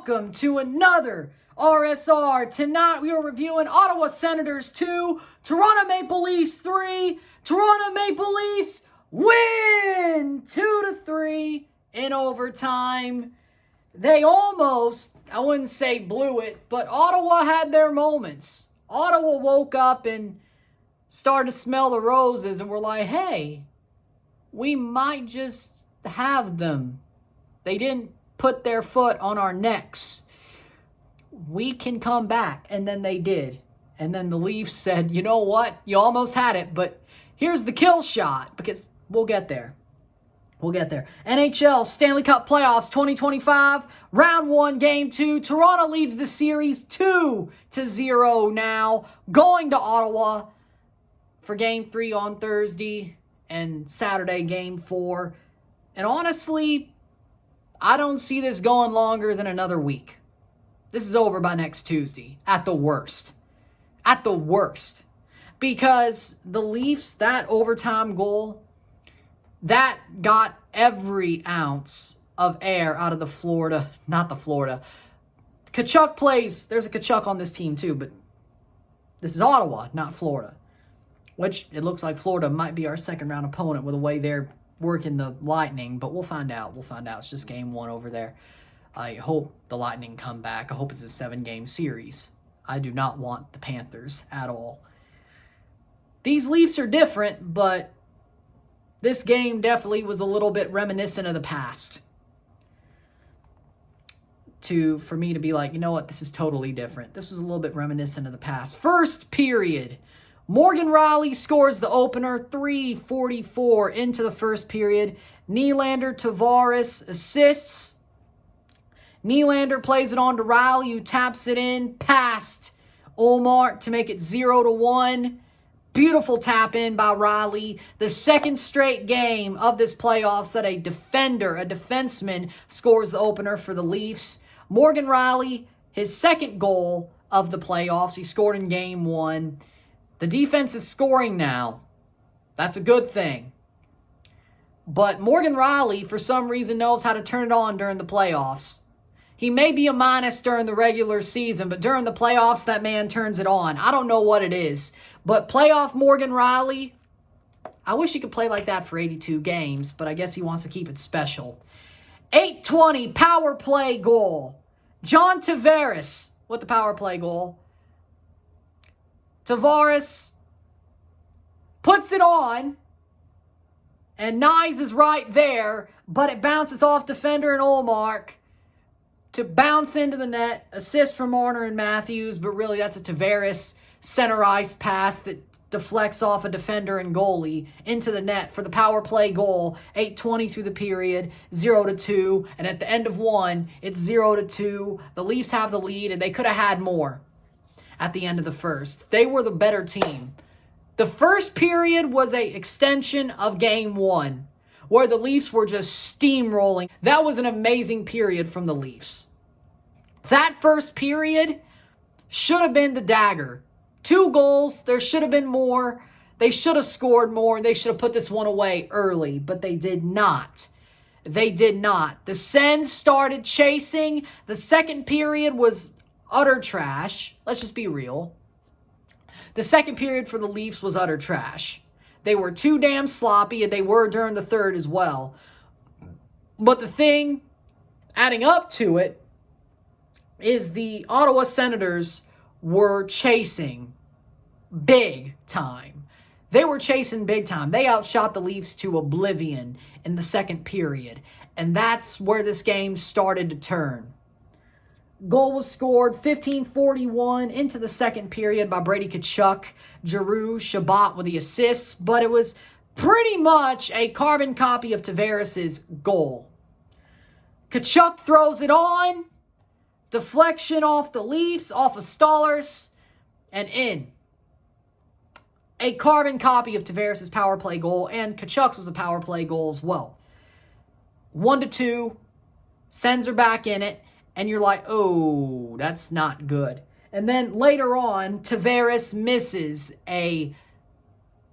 welcome to another RSR. Tonight we are reviewing Ottawa Senators 2, Toronto Maple Leafs 3. Toronto Maple Leafs win 2-3 in overtime. They almost, I wouldn't say blew it, but Ottawa had their moments. Ottawa woke up and started to smell the roses and were like, hey, we might just have them. They didn't put their foot on our necks. We can come back. And then they did. And then the Leafs said, you know what? You almost had it, but here's the kill shot, because we'll get there. We'll get there. NHL Stanley Cup Playoffs 2025, Round 1, Game 2. Toronto leads the series 2-0 now, going to Ottawa for Game 3 on Thursday and Saturday, Game 4. And honestly, I don't see this going longer than another week. This is over by next Tuesday, at the worst. At the worst. Because the Leafs, that overtime goal, that got every ounce of air out of the Florida, not the Florida. Tkachuk plays, there's a Tkachuk on this team too, but this is Ottawa, not Florida. Which, it looks like Florida might be our second round opponent with the way they're working the Lightning, but we'll find out. We'll find out. It's just game 1 over there. I hope the Lightning come back. I hope it's a 7-game series. I do not want the Panthers at all. These Leafs are different, but this game definitely was a little bit reminiscent of the past. For me to be like, you know what, this is totally different. This was a little bit reminiscent of the past. First period. Morgan Rielly scores the opener, 3:44 into the first period. Nylander, Tavares assists. Nylander plays it on to Rielly, who taps it in past Ullmark to make it 0-1. Beautiful tap in by Rielly. The second straight game of this playoffs that a defenseman, scores the opener for the Leafs. Morgan Rielly, his second goal of the playoffs. He scored in game 1. The defense is scoring now. That's a good thing. But Morgan Rielly, for some reason, knows how to turn it on during the playoffs. He may be a minus during the regular season, but during the playoffs, that man turns it on. I don't know what it is. But playoff Morgan Rielly, I wish he could play like that for 82 games, but I guess he wants to keep it special. 8:20 power play goal. John Tavares with the power play goal. Tavares puts it on, and Nyes is right there, but it bounces off defender and Ullmark to bounce into the net. Assist from Marner and Matthews, but really that's a Tavares center ice pass that deflects off a defender and goalie into the net for the power play goal. 8:20 through the period, 0-2, and at the end of 1, it's 0-2. The Leafs have the lead, and they could have had more at the end of the first. They were the better team. The first period was an extension of game 1, where the Leafs were just steamrolling. That was an amazing period from the Leafs. That first period should have been the dagger. 2 goals, there should have been more. They should have scored more. They should have put this one away early, but they did not. They did not. The Sens started chasing. The second period was utter trash. Let's just be real. The second period for the Leafs was utter trash. They were too damn sloppy, and they were during the third as well. But the thing adding up to it is the Ottawa Senators were chasing big time. They were chasing big time. They outshot the Leafs to oblivion in the second period. And that's where this game started to turn. Goal was scored 15:41 into the second period by Brady Tkachuk. Girault, Chabot with the assists, but it was pretty much a carbon copy of Tavares' goal. Tkachuk throws it on. Deflection off the Leafs, off of Stallers, and in. A carbon copy of Tavares' power play goal, and Tkachuk's was a power play goal as well. 1-2, Sens are back in it, and you're like, oh, that's not good. And then later on, Tavares misses a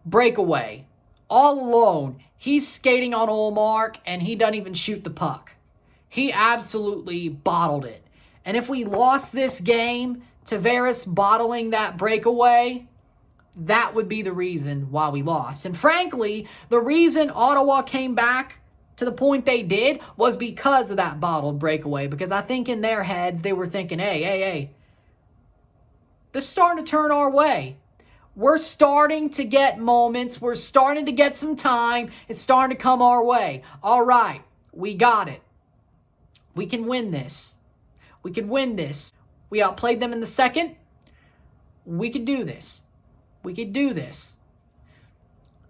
breakaway. All alone, he's skating on Ullmark, and he doesn't even shoot the puck. He absolutely bottled it. And if we lost this game, Tavares bottling that breakaway, that would be the reason why we lost. And frankly, the reason Ottawa came back to the point they did was because of that bottled breakaway. Because I think in their heads, they were thinking, hey, this is starting to turn our way. We're starting to get moments. We're starting to get some time. It's starting to come our way. All right, we got it. We can win this. We can win this. We outplayed them in the second. We could do this. We could do this.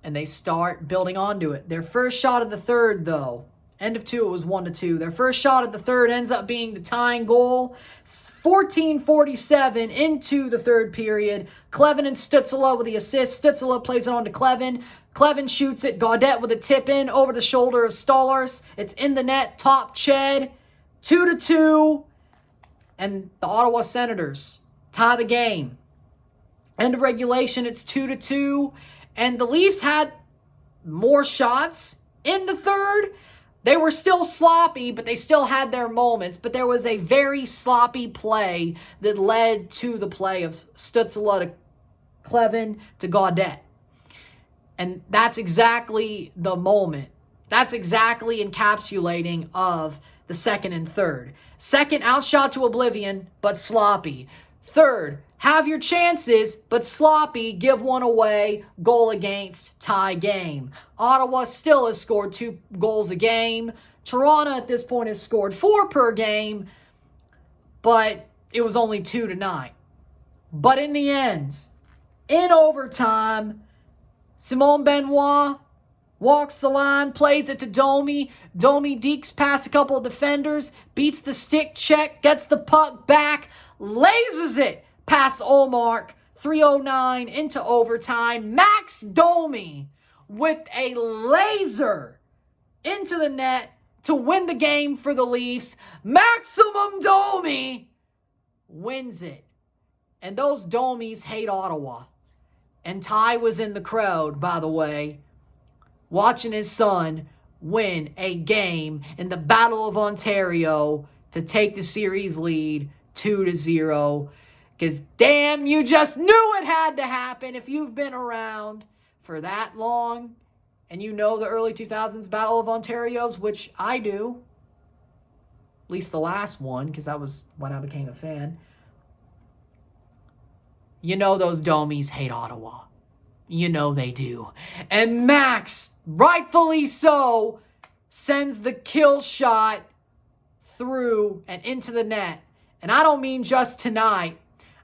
And they start building onto it. Their first shot of the third, though, end of two, it was 1-2. Their first shot of the third ends up being the tying goal. 14:47 into the third period. Clevin and Stützle with the assist. Stützle plays it on to Clevin. Clevin shoots it. Gaudette with a tip-in over the shoulder of Stolarz. It's in the net. Top Ched. 2-2. And the Ottawa Senators tie the game. End of regulation, it's 2-2. And the Leafs had more shots in the third. They were still sloppy, but they still had their moments. But there was a very sloppy play that led to the play of Stützle to Clevin to Gaudette. And that's exactly the moment. That's exactly encapsulating of the second and third. Second, outshot to oblivion, but sloppy. Third, have your chances, but sloppy, give one away, goal against, tie game. Ottawa still has scored 2 goals a game. Toronto at this point has scored 4 per game, but it was only 2 tonight. But in the end, in overtime, Simon Benoit walks the line, plays it to Domi. Domi dekes past a couple of defenders, beats the stick check, gets the puck back, lasers it past Ullmark. 3:09 into overtime. Max Domi with a laser into the net to win the game for the Leafs. Maximum Domi wins it. And those Domis hate Ottawa. And Ty was in the crowd, by the way, watching his son win a game in the Battle of Ontario to take the series lead 2-0. Because damn, you just knew it had to happen if you've been around for that long and you know the early 2000s Battle of Ontarios, which I do. At least the last one, because that was when I became a fan. You know those Domies hate Ottawa. You know they do. And Max, rightfully so, sends the kill shot through and into the net. And I don't mean just tonight.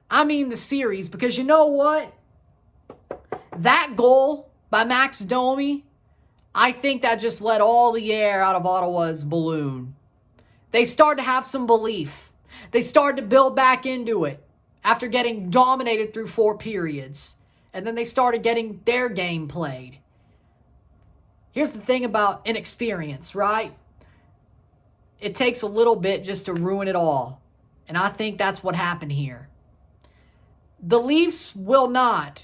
I mean the series. Because you know what? That goal by Max Domi, I think that just let all the air out of Ottawa's balloon. They started to have some belief. They started to build back into it after getting dominated through 4 periods. And then they started getting their game played. Here's the thing about inexperience, right? It takes a little bit just to ruin it all. And I think that's what happened here. The Leafs will not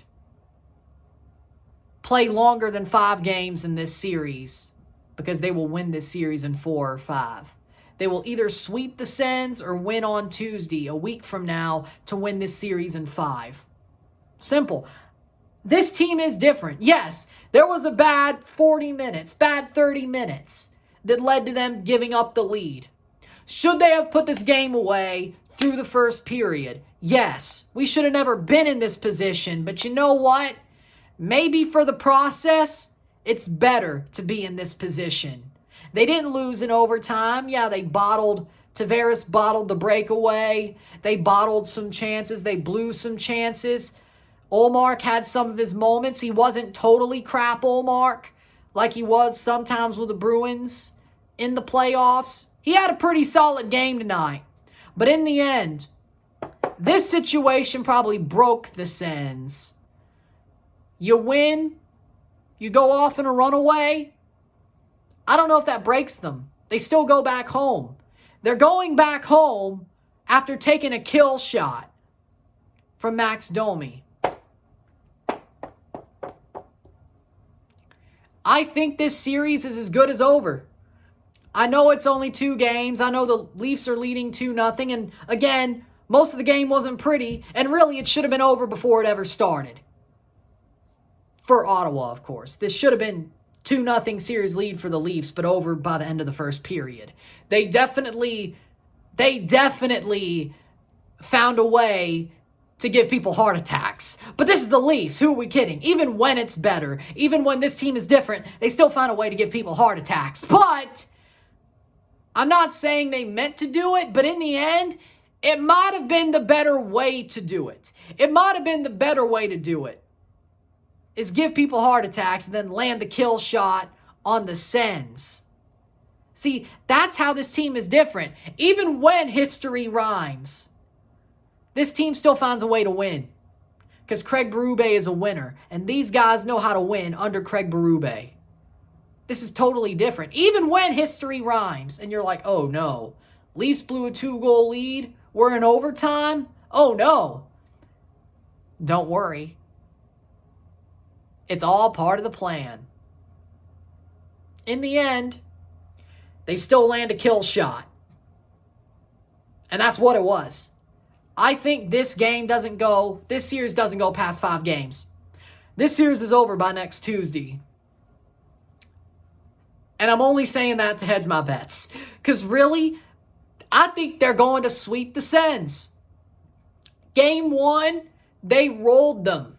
play longer than 5 games in this series because they will win this series in 4 or 5. They will either sweep the Sens or win on Tuesday, a week from now, to win this series in 5. Simple. This team is different. Yes, there was a bad 40 minutes, bad 30 minutes that led to them giving up the lead. Should they have put this game away through the first period? Yes, we should have never been in this position, but you know what? Maybe for the process, it's better to be in this position. They didn't lose in overtime. Yeah, Tavares bottled the breakaway. They bottled some chances. They blew some chances. Ullmark had some of his moments. He wasn't totally crap Ullmark like he was sometimes with the Bruins in the playoffs. He had a pretty solid game tonight. But in the end, this situation probably broke the Sens. You win, you go off in a runaway. I don't know if that breaks them. They still go back home. They're going back home after taking a kill shot from Max Domi. I think this series is as good as over. I know it's only 2 games. I know the Leafs are leading 2-0. And again, most of the game wasn't pretty. And really, it should have been over before it ever started. For Ottawa, of course. This should have been 2-0 series lead for the Leafs, but over by the end of the first period. They definitely found a way to give people heart attacks. But this is the Leafs. Who are we kidding? Even when it's better, even when this team is different, they still find a way to give people heart attacks. But I'm not saying they meant to do it, but in the end, it might have been the better way to do it. It might have been the better way to do it. Is give people heart attacks and then land the kill shot on the Sens. See, that's how this team is different. Even when history rhymes, this team still finds a way to win. Because Craig Berube is a winner. And these guys know how to win under Craig Berube. This is totally different. Even when history rhymes and you're like, oh no, Leafs blew a 2-goal lead. We're in overtime. Oh no. Don't worry. It's all part of the plan. In the end, they still land a kill shot. And that's what it was. I think this series doesn't go past 5 games. This series is over by next Tuesday. And I'm only saying that to hedge my bets. Because really, I think they're going to sweep the Sens. Game 1, they rolled them.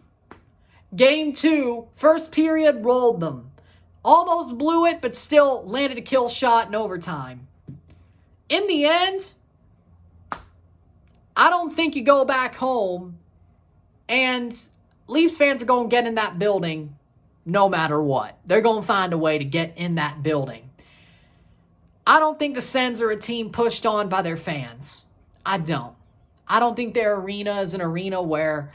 Game 2, first period, rolled them. Almost blew it, but still landed a kill shot in overtime. In the end, I don't think you go back home and Leafs fans are going to get in that building no matter what. They're going to find a way to get in that building. I don't think the Sens are a team pushed on by their fans. I don't. I don't think their arena is an arena where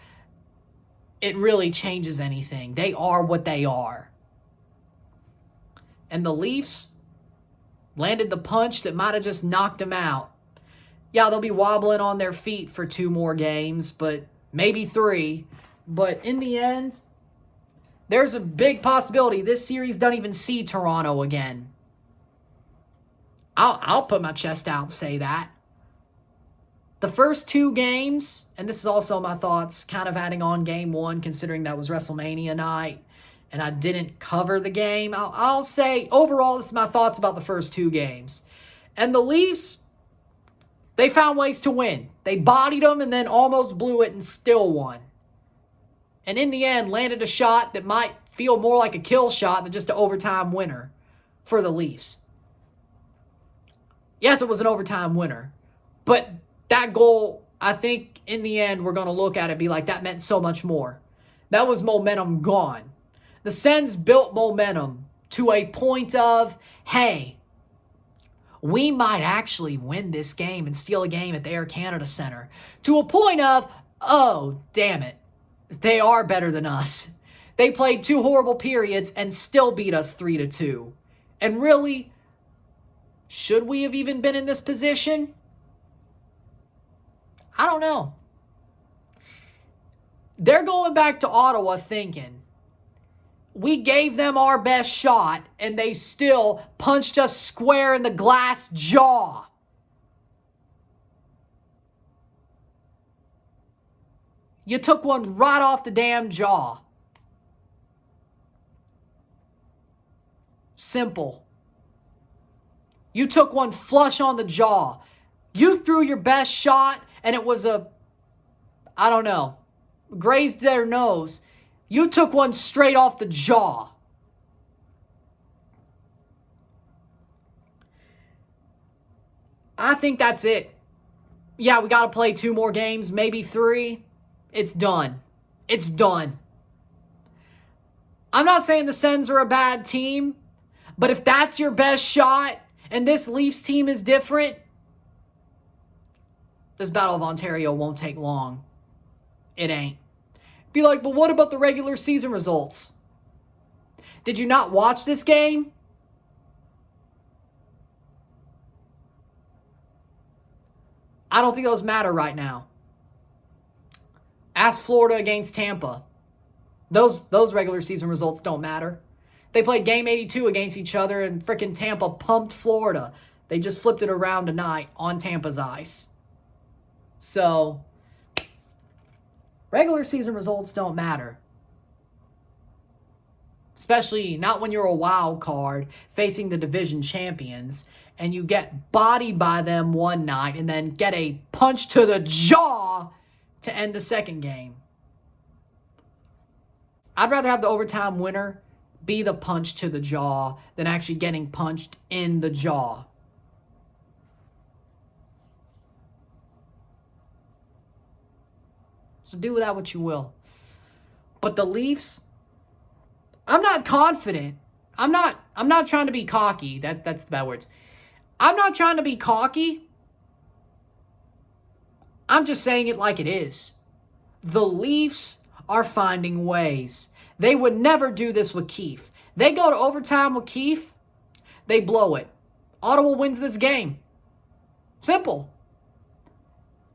it really changes anything. They are what they are. And the Leafs landed the punch that might have just knocked them out. Yeah, they'll be wobbling on their feet for 2 more games, but maybe 3. But in the end, there's a big possibility this series don't even see Toronto again. I'll put my chest out and say that. The first 2 games, and this is also my thoughts, kind of adding on game 1, considering that was WrestleMania night, and I didn't cover the game. I'll say, overall, this is my thoughts about the first 2 games. And the Leafs, they found ways to win. They bodied them and then almost blew it and still won. And in the end, landed a shot that might feel more like a kill shot than just an overtime winner for the Leafs. Yes, it was an overtime winner. But that goal, I think, in the end, we're going to look at it and be like, that meant so much more. That was momentum gone. The Sens built momentum to a point of, hey, we might actually win this game and steal a game at the Air Canada Centre. To a point of, oh, damn it. They are better than us. They played 2 horrible periods and still beat us 3-2. And really, should we have even been in this position? I don't know. They're going back to Ottawa thinking, we gave them our best shot and they still punched us square in the glass jaw. You took one right off the damn jaw. Simple. You took one flush on the jaw. You threw your best shot and it was grazed their nose. You took one straight off the jaw. I think that's it. Yeah, we got to play 2 more games, maybe 3. It's done. It's done. I'm not saying the Sens are a bad team, but if that's your best shot and this Leafs team is different, this Battle of Ontario won't take long. It ain't. Be like, but what about the regular season results? Did you not watch this game? I don't think those matter right now. Ask Florida against Tampa. Those regular season results don't matter. They played game 82 against each other, and freaking Tampa pumped Florida. They just flipped it around tonight on Tampa's ice. So, regular season results don't matter. Especially not when you're a wild card facing the division champions and you get bodied by them one night and then get a punch to the jaw to end the second game. I'd rather have the overtime winner be the punch to the jaw than actually getting punched in the jaw. So do with that what you will. But the Leafs, I'm not confident. I'm not trying to be cocky. That's the bad words. I'm not trying to be cocky. I'm just saying it like it is. The Leafs are finding ways. They would never do this with Keefe. They go to overtime with Keefe, they blow it. Ottawa wins this game. Simple.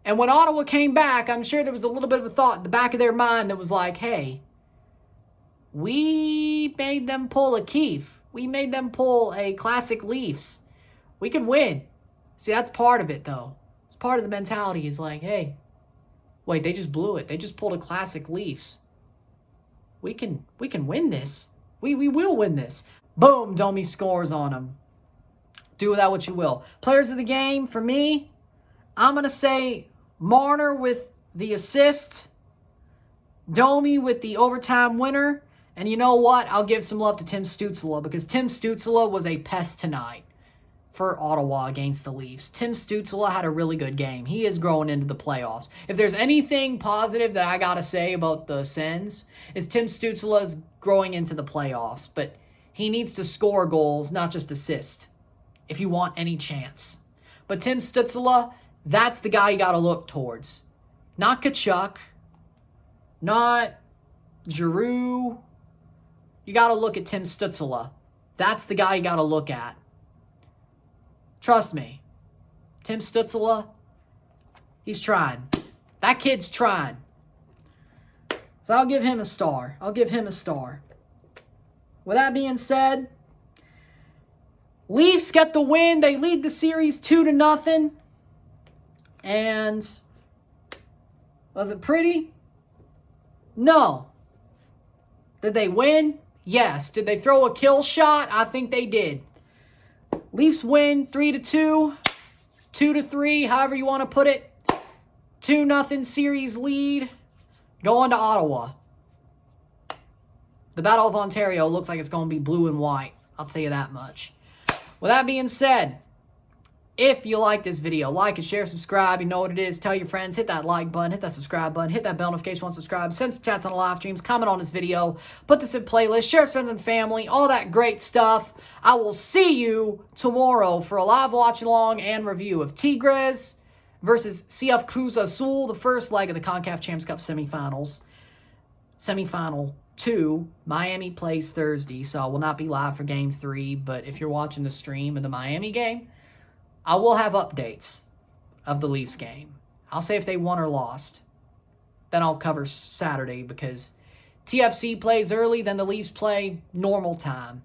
And when Ottawa came back, I'm sure there was a little bit of a thought in the back of their mind that was like, hey, we made them pull a Keefe. We made them pull a classic Leafs. We could win. See, that's part of it, though. It's part of the mentality is like, hey, wait, they just blew it. They just pulled a classic Leafs. We can win this. We will win this. Boom, Domi scores on them. Do with that what you will. Players of the game, for me, I'm going to say Marner with the assist, Domi with the overtime winner, and you know what? I'll give some love to Tim Stützle because Tim Stützle was a pest tonight for Ottawa against the Leafs. Tim Stützle had a really good game. He is growing into the playoffs. If there's anything positive that I got to say about the Sens, is Tim Stützle is growing into the playoffs, but he needs to score goals, not just assist, if you want any chance. But Tim Stützle, that's the guy you got to look towards. Not Tkachuk, not Girault. You got to look at Tim Stützle. That's the guy you got to look at. Trust me. Tim Stützle, he's trying. That kid's trying. So I'll give him a star. I'll give him a star. With that being said, Leafs get the win. They lead the series 2-0. And was it pretty? No. Did they win? Yes. Did they throw a kill shot? I think they did. Leafs win 3-2, 2-3, however you want to put it. 2-0 series lead. Going to Ottawa. The Battle of Ontario looks like it's going to be blue and white. I'll tell you that much. With that being said, if you like this video, like and share, subscribe. You know what it is. Tell your friends. Hit that like button. Hit that subscribe button. Hit that bell notification once subscribed. Send some chats on the live streams. Comment on this video. Put this in playlist. Share with friends and family. All that great stuff. I will see you tomorrow for a live watch along and review of Tigres versus CF Cruz Azul, the first leg of the CONCACAF Champions Cup semifinals. Semifinal 2. Miami plays Thursday, so I will not be live for Game 3. But if you're watching the stream of the Miami game, I will have updates of the Leafs game. I'll say if they won or lost. Then I'll cover Saturday because TFC plays early, then the Leafs play normal time.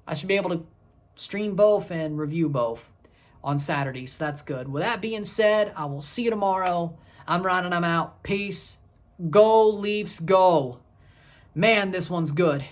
I should be able to stream both and review both on Saturday, so that's good. With that being said, I will see you tomorrow. I'm Ryan and I'm out. Peace. Go Leafs, go. Man, this one's good.